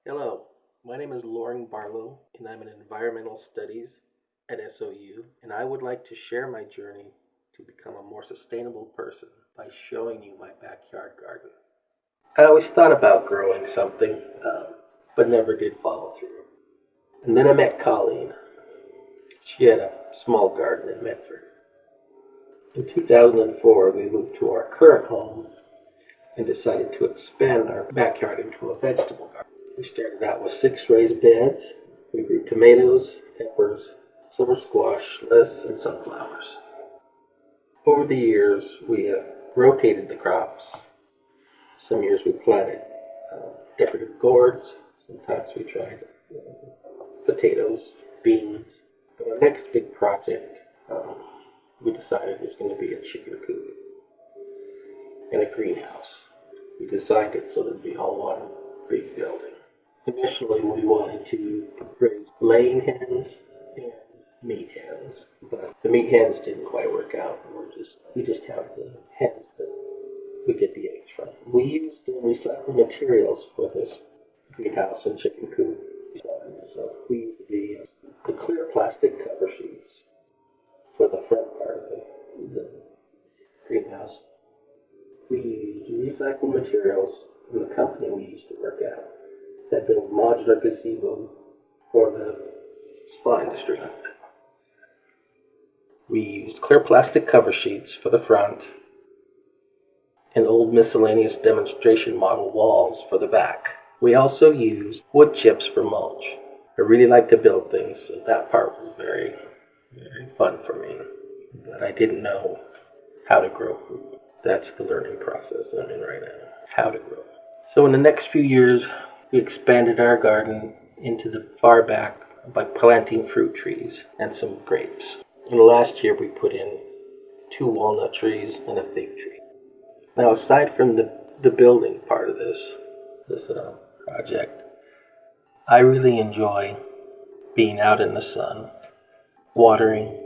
Hello, my name is Louring Barlowe, and I'm in Environmental Studies at SOU, and I would like to share my journey to become a more sustainable person by showing you my backyard garden. I always thought about growing something, but never did follow through. And then I met Colleen. She had a small garden in Medford. In 2004, we moved to our current home and decided to expand our backyard into a vegetable garden. We started out with 6 raised beds. We grew tomatoes, peppers, summer squash, lettuce, and sunflowers. Over the years, we have rotated the crops. Some years we planted decorative gourds. Sometimes we tried potatoes, beans. But our next big project, we decided was going to be a chicken coop and a greenhouse. We designed it so that it'd be all one big building. Initially, we wanted to raise laying hens and meat hens, but the meat hens didn't quite work out. We just have the hens that we get the eggs from. We used recycled materials for this greenhouse and chicken coop. So we used the clear plastic cover sheets for the front part of the greenhouse. We used recycled materials from the company we used to work at that built modular gazebo for the spa industry. We used clear plastic cover sheets for the front and old miscellaneous demonstration model walls for the back. We also used wood chips for mulch. I really like to build things, so that part was very, very fun for me. But I didn't know how to grow food. That's the learning process I'm in right now, how to grow. So in the next few years, we expanded our garden into the far back by planting fruit trees and some grapes. In the last year, we put in 2 walnut trees and a fig tree. Now, aside from the building part of this project, I really enjoy being out in the sun, watering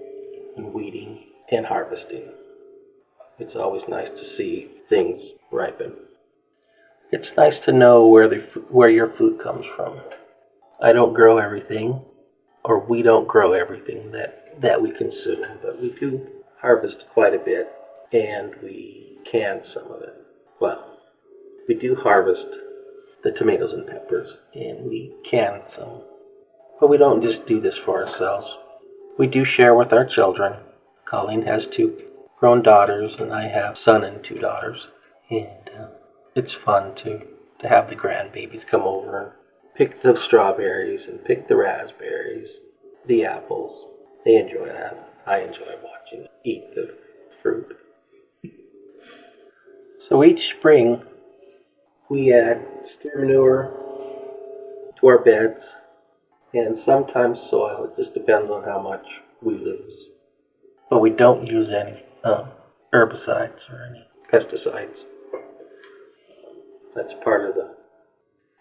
and weeding and harvesting. It's always nice to see things ripen. It's nice to know where your food comes from. I don't grow everything, or we don't grow everything that we consume, but we do harvest quite a bit, and we can some of it. Well, we do harvest the tomatoes and peppers, and we can some. But we don't just do this for ourselves. We do share with our children. Colleen has 2 grown daughters, and I have a son and 2 daughters. And it's fun to have the grandbabies come over and pick the strawberries and pick the raspberries, the apples. They enjoy that. I enjoy watching them eat the fruit. So each spring, we add steer manure to our beds and sometimes soil. It just depends on how much we lose. But we don't use any herbicides or any pesticides. That's part of the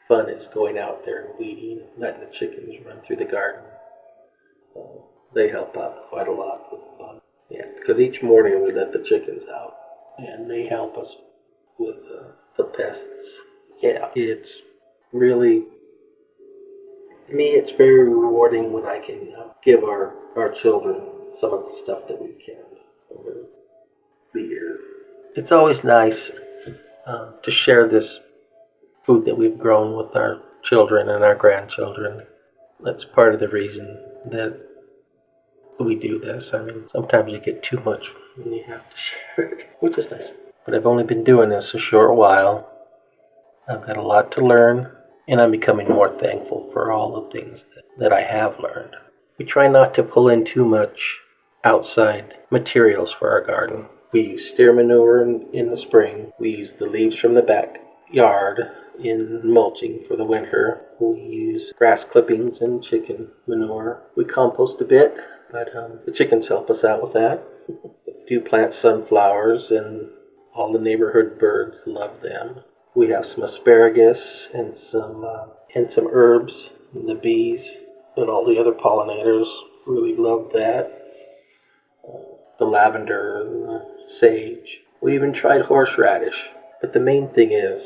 fun, is going out there and weeding, letting the chickens run through the garden. They help out quite a lot with fun. Yeah, because each morning we let the chickens out, and they help us with the pests. Yeah, it's really, to me, it's very rewarding when I can give our children some of the stuff that we've canned over the years. It's always nice to share this food that we've grown with our children and our grandchildren. That's part of the reason that we do this. I mean, sometimes you get too much and you have to share it, which is nice. But I've only been doing this a short while. I've got a lot to learn, and I'm becoming more thankful for all the things that I have learned. We try not to pull in too much outside materials for our garden. We use steer manure in the spring. We use the leaves from the backyard in mulching for the winter. We use grass clippings and chicken manure. We compost a bit, but the chickens help us out with that. We do plant sunflowers, and all the neighborhood birds love them. We have some asparagus and some herbs, and the bees and all the other pollinators really love that. The lavender and the sage. We even tried horseradish. But the main thing is,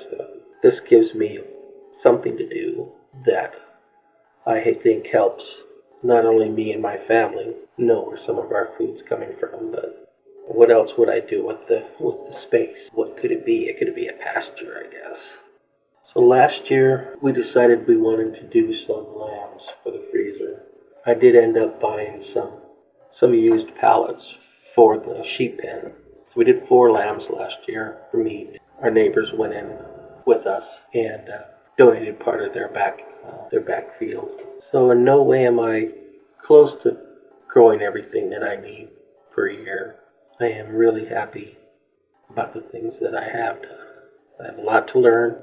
this gives me something to do that I think helps not only me and my family know where some of our food's coming from, but what else would I do with the space? What could it be? It could be a pasture, I guess. So last year we decided we wanted to do some lambs for the freezer. I did end up buying some used pallets for the sheep pen. So we did 4 lambs last year for meat. Our neighbors went in with us and donated part of their back field. So in no way am I close to growing everything that I need per year. I am really happy about the things that I have done. I have a lot to learn,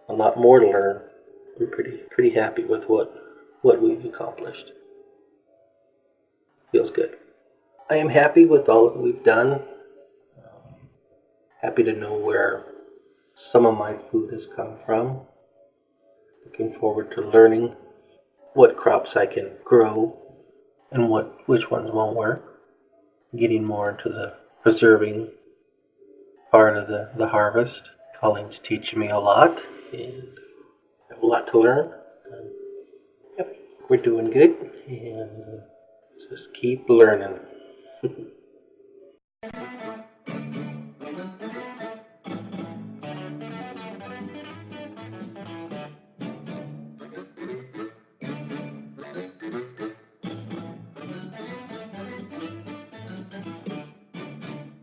a lot more to learn. I'm pretty happy with what we've accomplished. Feels good. I am happy with all that we've done. Happy to know where some of my food has come from. Looking forward to learning what crops I can grow and which ones won't work. Getting more into the preserving part of the harvest. Colleen's teaching me a lot and I have a lot to learn. Yep, we're doing good and just keep learning.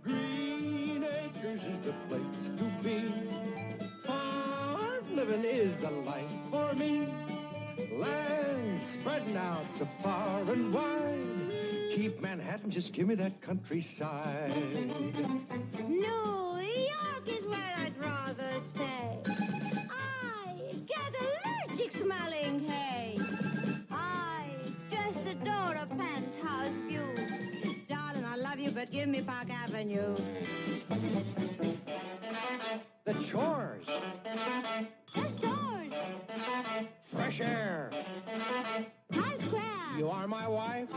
Green Acres is the place to be. Farm living is the life for me. Land spreading out so far and wide. Keep Manhattan, just give me that countryside. New York is where I'd rather stay. I get allergic smelling hay. I just adore a penthouse view. Darling, I love you, but give me Park Avenue. The chores, The stores, fresh air. Times Square. You are my wife.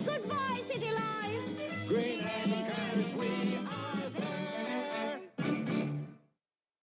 Goodbye, city life. Green Acres, we are.